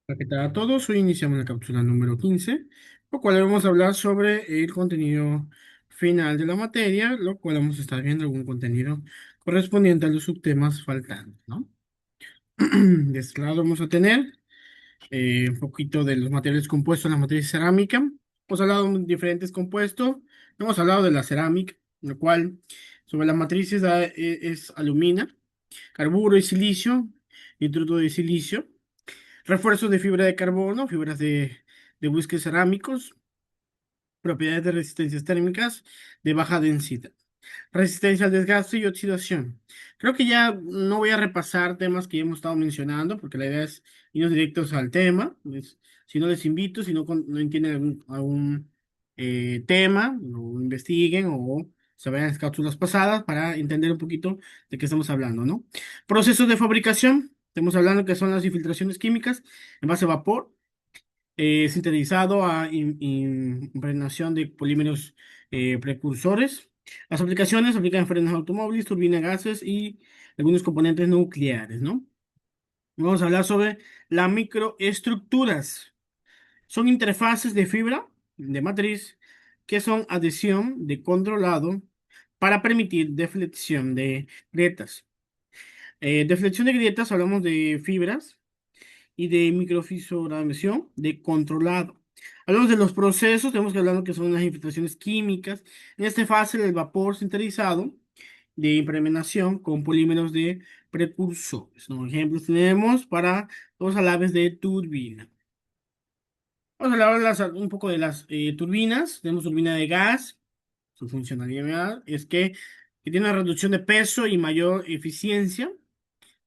Hola, ¿qué tal a todos? Hoy iniciamos la cápsula número 15, lo cual vamos a hablar sobre el contenido final de la materia, lo cual vamos a estar viendo algún contenido correspondiente a los subtemas faltantes, ¿no? De este lado vamos a tener un poquito de los materiales compuestos en la materia de cerámica. Hemos hablado de diferentes compuestos, hemos hablado de la cerámica, lo cual sobre las matrices es alumina, carburo y silicio, nitruro de silicio. Refuerzos de fibra de carbono, fibras de buisques cerámicos, propiedades de resistencias térmicas de baja densidad, resistencia al desgaste y oxidación. Creo que ya no voy a repasar temas que ya hemos estado mencionando, porque la idea es irnos directos al tema. Si no les invito, si no, no entienden algún tema, lo investiguen o se vayan a las cápsulas pasadas para entender un poquito de qué estamos hablando, ¿no? Procesos de fabricación. Estamos hablando que son las infiltraciones químicas en base a vapor, sintetizado a impregnación de polímeros precursores. Las aplicaciones se aplican en frenos automóviles, turbinas, gases y algunos componentes nucleares, ¿no? Vamos a hablar sobre las microestructuras. Son interfaces de fibra de matriz que son adhesión de controlado para permitir deflexión de grietas. Deflexión de grietas, hablamos de fibras y de microfisuración de controlado. Hablamos de los procesos, tenemos que hablar de lo que son las infiltraciones químicas. En esta fase, el vapor sinterizado de impregnación con polímeros de precursores, ¿no? Ejemplos tenemos para los alaves de turbina. Vamos a hablar un poco de las turbinas. Tenemos turbina de gas. Su funcionalidad es que tiene una reducción de peso y mayor eficiencia.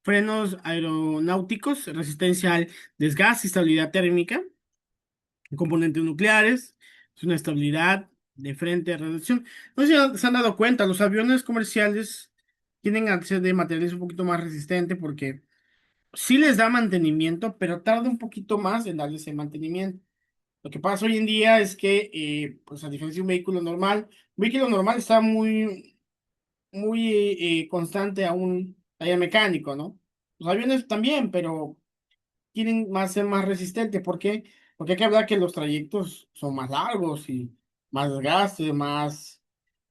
Frenos aeronáuticos, resistencia al desgaste y estabilidad térmica, componentes nucleares, es una estabilidad de frente a radiación. No sé si se han dado cuenta, los aviones comerciales tienen acceso de materiales un poquito más resistentes porque sí les da mantenimiento, pero tarda un poquito más en darles ese mantenimiento. Lo que pasa hoy en día es que, pues a diferencia de un vehículo normal está muy constante a un taller mecánico, ¿no? Los aviones también, pero quieren ser más resistentes. ¿Por qué? Porque hay que hablar que los trayectos son más largos y más desgaste,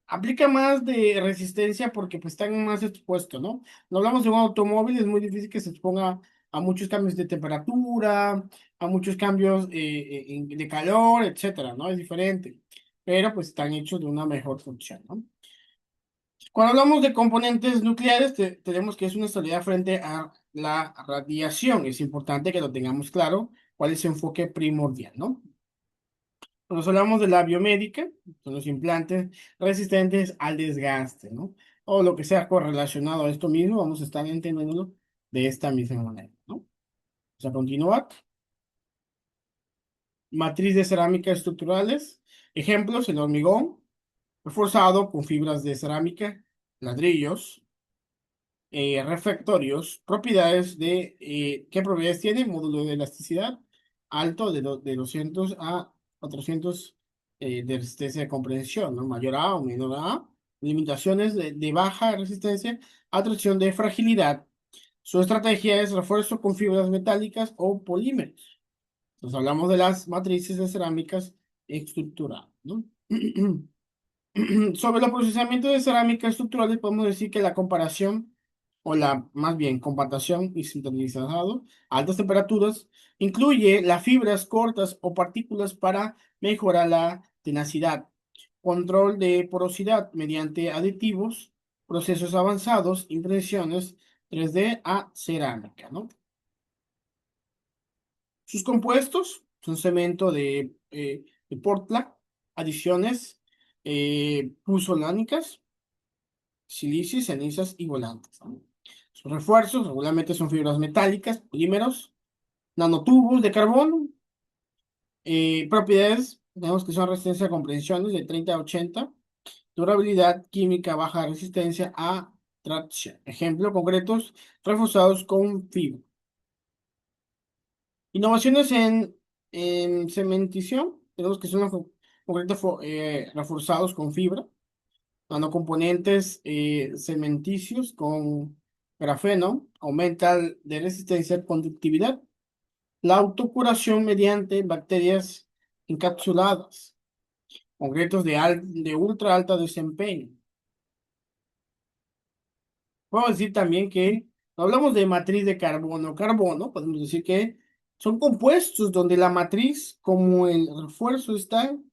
aplica más de resistencia porque pues están más expuestos, ¿no? No hablamos de un automóvil, es muy difícil que se exponga a muchos cambios de temperatura, a muchos cambios de calor, etcétera, ¿no? Es diferente, pero pues están hechos de una mejor función, ¿no? Cuando hablamos de componentes nucleares, tenemos que es una estabilidad frente a la radiación. Es importante que lo tengamos claro cuál es su enfoque primordial, ¿no? Cuando hablamos de la biomédica, son los implantes resistentes al desgaste, ¿no? O lo que sea correlacionado a esto mismo, vamos a estar entendiéndolo de esta misma manera, ¿no? Vamos a continuar. Matriz de cerámica estructurales. Ejemplos, el hormigón reforzado con fibras de cerámica, ladrillos, refractorios, ¿qué propiedades tiene? Módulo de elasticidad alto de 200 a 400 de resistencia de comprensión, ¿no? Mayor A o menor A. Limitaciones de baja resistencia, atracción de fragilidad. Su estrategia es refuerzo con fibras metálicas o polímeros. Entonces hablamos de las matrices de cerámicas estructuradas, ¿no? Sobre los procesamientos de cerámica estructurales, podemos decir que la comparación, o la más bien compactación y sinterizado a altas temperaturas, incluye las fibras cortas o partículas para mejorar la tenacidad, control de porosidad mediante aditivos, procesos avanzados, impresiones 3D a cerámica, ¿no? Sus compuestos son cemento de Portland, adiciones puzolánicas, silicio, cenizas y volantes, ¿no? Sus refuerzos regularmente son fibras metálicas, polímeros, nanotubos de carbono. Propiedades, tenemos que son resistencia a compresiones de 30 a 80, durabilidad química, baja resistencia a tracción. Ejemplo, concretos reforzados con fibra. Innovaciones en cementición, tenemos que son los concretos reforzados con fibra, nanocomponentes cementicios con grafeno, aumenta de resistencia, conductividad. La autocuración mediante bacterias encapsuladas, concretos de ultra alta desempeño. Podemos decir también que cuando hablamos de matriz de carbono, podemos decir que son compuestos donde la matriz como el refuerzo están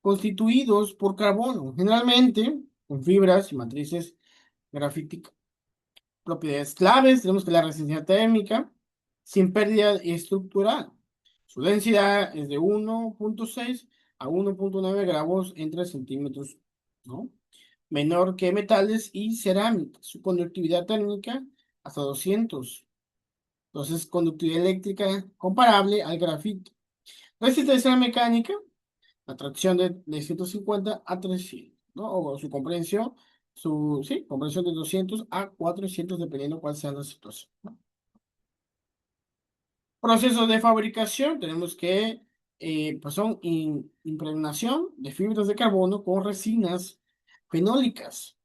constituidos por carbono, generalmente con fibras y matrices grafíticas. Propiedades claves, tenemos que la resistencia térmica sin pérdida estructural. Su densidad es de 1,6 a 1,9 gramos entre centímetros, ¿no? Menor que metales y cerámica. Su conductividad térmica hasta 200. Entonces, conductividad eléctrica comparable al grafito. Resistencia mecánica, la tracción de 150 a 300, ¿no? O su comprensión, sí, comprensión de 200 a 400 dependiendo cuál sea la situación, ¿no? Procesos de fabricación, tenemos que, pues son impregnación de fibras de carbono con resinas fenólicas,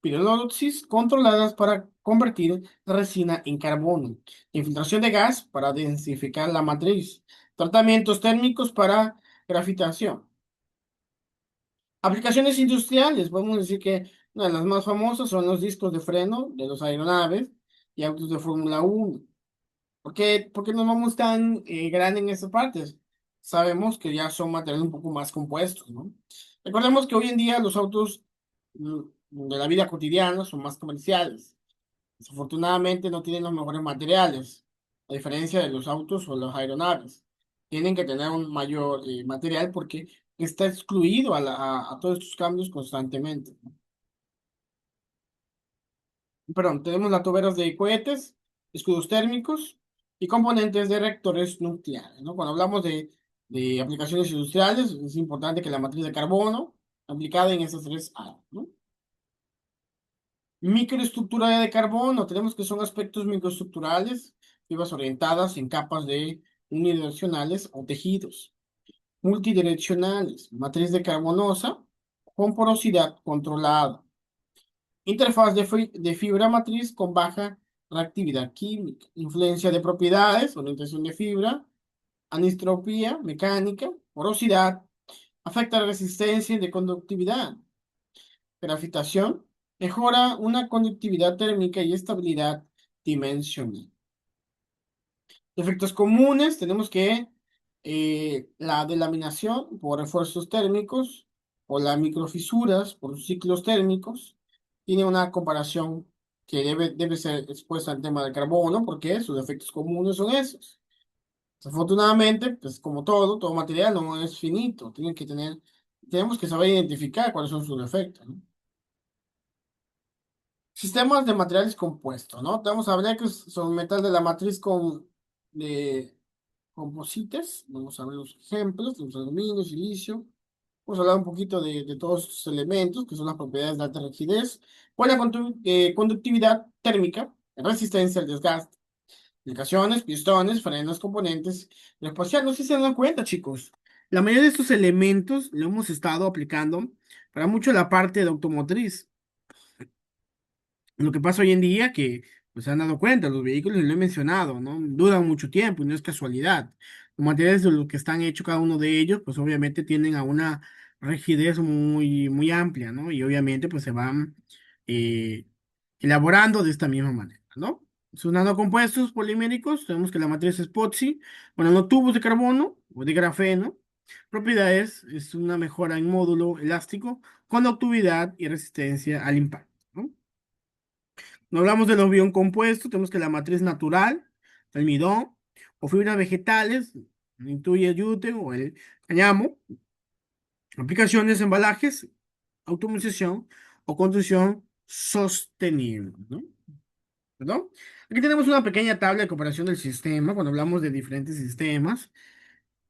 pirodosis controladas para convertir la resina en carbono, infiltración de gas para densificar la matriz, tratamientos térmicos para grafitación. Aplicaciones industriales, podemos decir que una de las más famosas son los discos de freno de los aeronaves y autos de Fórmula 1. ¿Por qué nos vamos tan grande en estas partes? Sabemos que ya son materiales un poco más compuestos, ¿no? Recordemos que hoy en día los autos mm, de la vida cotidiana son más comerciales. Desafortunadamente no tienen los mejores materiales, a diferencia de los autos o las aeronaves. Tienen que tener un mayor material porque está excluido a todos estos cambios constantemente. Perdón, tenemos las toberas de cohetes, escudos térmicos y componentes de reactores nucleares, ¿no? Cuando hablamos de aplicaciones industriales, es importante que la matriz de carbono aplicada en esas tres áreas, ¿no? Microestructura de carbono, tenemos que son aspectos microestructurales, fibras orientadas en capas de unidireccionales o tejidos, multidireccionales, matriz de carbonosa con porosidad controlada. Interfaz de fibra matriz con baja reactividad química. Influencia de propiedades, orientación de fibra, anistropía mecánica, porosidad, afecta la resistencia y de conductividad. Grafitación, mejora una conductividad térmica y estabilidad dimensional. Efectos comunes, tenemos que la delaminación por refuerzos térmicos o las microfisuras por ciclos térmicos. Tiene una comparación que debe ser expuesta al tema del carbono porque sus efectos comunes son esos. Desafortunadamente, pues como todo material no es finito. Tenemos que saber identificar cuáles son sus efectos, ¿no? Sistemas de materiales compuestos, ¿no? Vamos a hablar que son metal de la matriz de composites. Vamos a ver los ejemplos, tenemos aluminio, silicio. Vamos a hablar un poquito de todos estos elementos, que son las propiedades de alta rigidez, buena conductividad térmica, resistencia al desgaste, aplicaciones, pistones, frenos, componentes, lo espacial. No sé si se dan cuenta, chicos. La mayoría de estos elementos lo hemos estado aplicando para mucho la parte de automotriz. Lo que pasa hoy en día que pues, se han dado cuenta, los vehículos, y lo he mencionado, ¿no? Duran mucho tiempo y no es casualidad. Los materiales de los que están hechos cada uno de ellos, pues obviamente tienden a una rigidez muy, muy amplia, ¿no? Y obviamente pues se van eh, elaborando de esta misma manera, ¿no? Sus nanocompuestos poliméricos, tenemos que la matriz es POXI, bueno, no tubos de carbono o de grafeno. Propiedades, es una mejora en módulo elástico, conductividad y resistencia al impacto, ¿no? No hablamos de los biocompuestos, tenemos que la matriz natural, almidón o fibras vegetales, incluye yute o el cáñamo, aplicaciones, embalajes, automatización o construcción sostenible, ¿no? ¿Perdón? Aquí tenemos una pequeña tabla de comparación del sistema cuando hablamos de diferentes sistemas.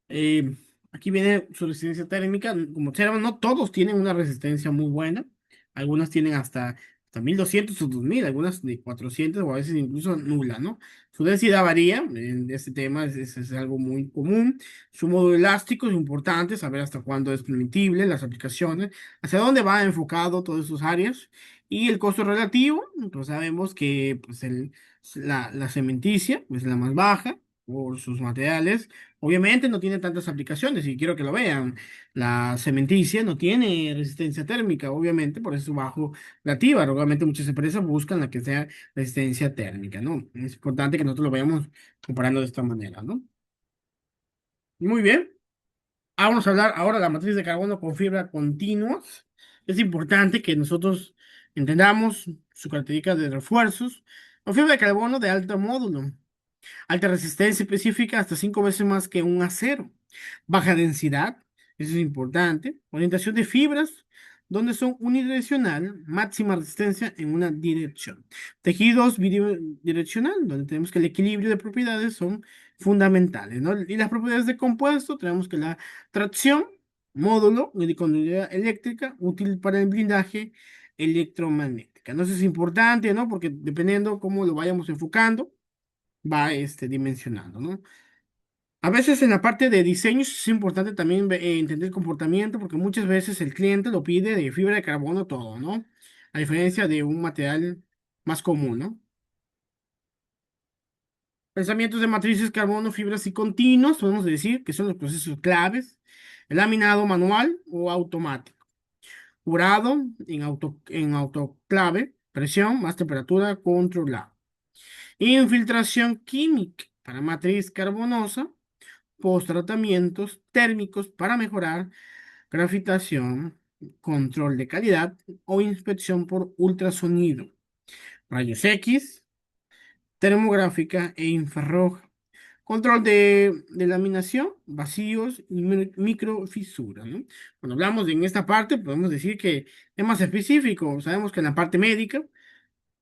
Eh, Aquí viene su resistencia térmica. Como observan, no todos tienen una resistencia muy buena. Algunas tienen hasta 1200 o 2000, algunas de 400 o a veces incluso nula, ¿no? Su densidad varía. En este tema es algo muy común. Su módulo elástico es importante, saber hasta cuándo es permitible, las aplicaciones, hacia dónde va enfocado todas sus áreas. Y el costo relativo, pues sabemos que pues la cementicia es la más baja. por sus materiales. Obviamente no tiene tantas aplicaciones y quiero que lo vean. La cementicia no tiene resistencia térmica, obviamente, por eso bajo la TIVA. Obviamente muchas empresas buscan la que sea resistencia térmica, ¿no? Es importante que nosotros lo vayamos comparando de esta manera, ¿no? Muy bien. Vamos a hablar ahora de la matriz de carbono con fibra continuas. Es importante que nosotros entendamos su característica de refuerzos. Con fibra de carbono de alto módulo. Alta resistencia específica hasta 5 veces más que un acero. Baja densidad, eso es importante. Orientación de fibras, donde son unidireccional, máxima resistencia en una dirección. Tejidos bidireccional, donde tenemos que el equilibrio de propiedades son fundamentales, ¿no? Y las propiedades de compuesto, tenemos que la tracción, módulo de conductividad eléctrica, útil para el blindaje electromagnética. No, eso es importante, ¿no? Porque dependiendo cómo lo vayamos enfocando va dimensionando, ¿no? A veces en la parte de diseño es importante también entender el comportamiento porque muchas veces el cliente lo pide de fibra de carbono todo, ¿no? A diferencia de un material más común, ¿no? Pensamientos de matrices carbono, fibras y continuos, podemos decir que son los procesos claves. El laminado manual o automático. Curado en autoclave, presión más temperatura controlada. Infiltración química para matriz carbonosa post-tratamientos térmicos para mejorar grafitación, control de calidad o inspección por ultrasonido, rayos X, termográfica e infrarroja. Control de laminación, vacíos y microfisuras, ¿no? Cuando hablamos en esta parte, podemos decir que es más específico. Sabemos que en la parte médica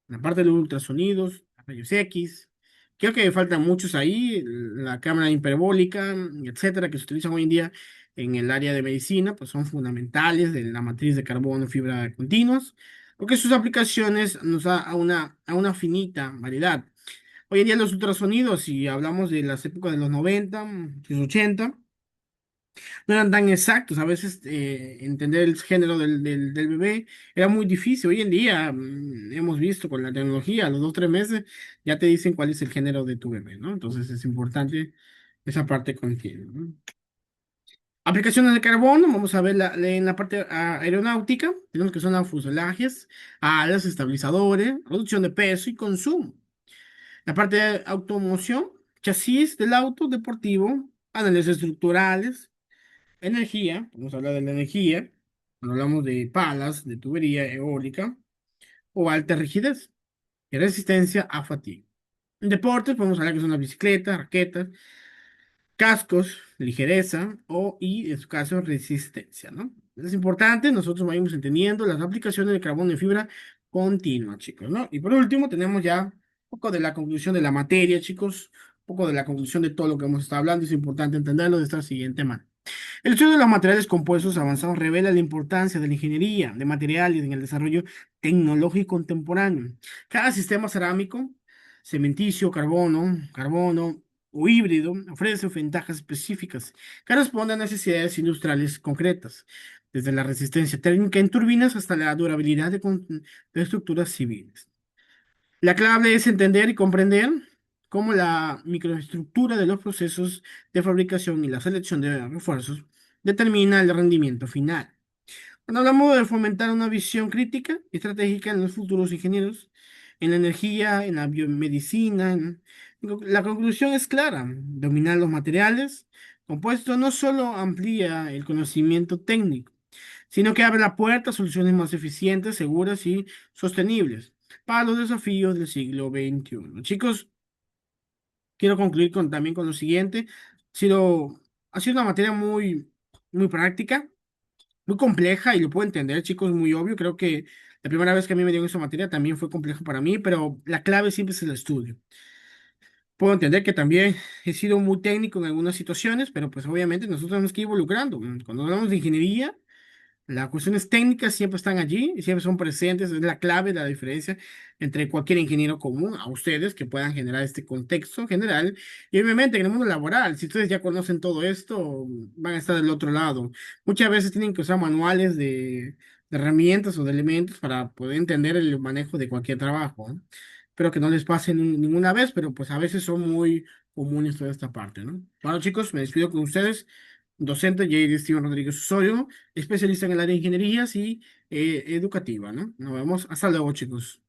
la parte de los ultrasonidos, rayos X. Creo que faltan muchos ahí, la cámara hiperbólica, etcétera, que se utilizan hoy en día en el área de medicina, pues son fundamentales de la matriz de carbono, fibra continuos, porque sus aplicaciones nos da a una finita variedad. Hoy en día los ultrasonidos, si hablamos de las épocas de los 90, los 80, no eran tan exactos. A veces entender el género del bebé era muy difícil. Hoy en día hemos visto con la tecnología, a los 2 o 3 meses ya te dicen cuál es el género de tu bebé, ¿no? Entonces es importante esa parte contigo, ¿no? Aplicaciones de carbono, vamos a ver en la parte aeronáutica, tenemos que son los fuselajes, alas, estabilizadores, reducción de peso y consumo. La parte de automoción, chasis del auto deportivo, análisis estructurales, energía, vamos a hablar de la energía, cuando hablamos de palas, de tubería eólica o alta rigidez y resistencia a fatiga. En deportes podemos hablar que son las bicicletas, raquetas, cascos, ligereza y en su caso resistencia, ¿no? Es importante, nosotros vayamos entendiendo las aplicaciones de carbono y fibra continua, chicos, ¿no? Y por último tenemos ya un poco de la conclusión de la materia, chicos, un poco de la conclusión de todo lo que hemos estado hablando. Es importante entenderlo de esta siguiente manera. El estudio de los materiales compuestos avanzados revela la importancia de la ingeniería de materiales en el desarrollo tecnológico contemporáneo. Cada sistema cerámico, cementicio, carbono o híbrido ofrece ventajas específicas que responden a necesidades industriales concretas, desde la resistencia térmica en turbinas hasta la durabilidad de estructuras civiles. La clave es entender y comprender cómo la microestructura de los procesos de fabricación y la selección de refuerzos determina el rendimiento final. Cuando hablamos de fomentar una visión crítica y estratégica en los futuros ingenieros, en la energía, en la biomedicina, la conclusión es clara. Dominar los materiales compuestos no solo amplía el conocimiento técnico, sino que abre la puerta a soluciones más eficientes, seguras y sostenibles para los desafíos del siglo XXI. Chicos, quiero concluir también con lo siguiente. Ha sido una materia muy práctica, muy compleja y lo puedo entender, chicos, muy obvio. Creo que la primera vez que a mí me dieron esa materia también fue compleja para mí, pero la clave siempre es el estudio. Puedo entender que también he sido muy técnico en algunas situaciones, pero pues obviamente nosotros tenemos que ir involucrando. Cuando hablamos de ingeniería, las cuestiones técnicas siempre están allí y siempre son presentes, es la clave, la diferencia entre cualquier ingeniero común a ustedes que puedan generar este contexto general. Y obviamente en el mundo laboral, si ustedes ya conocen todo esto, van a estar del otro lado. Muchas veces tienen que usar manuales de herramientas o de elementos para poder entender el manejo de cualquier trabajo, ¿no? Espero que no les pase ninguna vez, pero pues a veces son comunes toda esta parte, ¿no? Bueno, chicos, me despido con ustedes. Docente Jair Steven Rodríguez Osorio, especialista en el área de ingenierías y educativa, ¿no? Nos vemos. Hasta luego, chicos.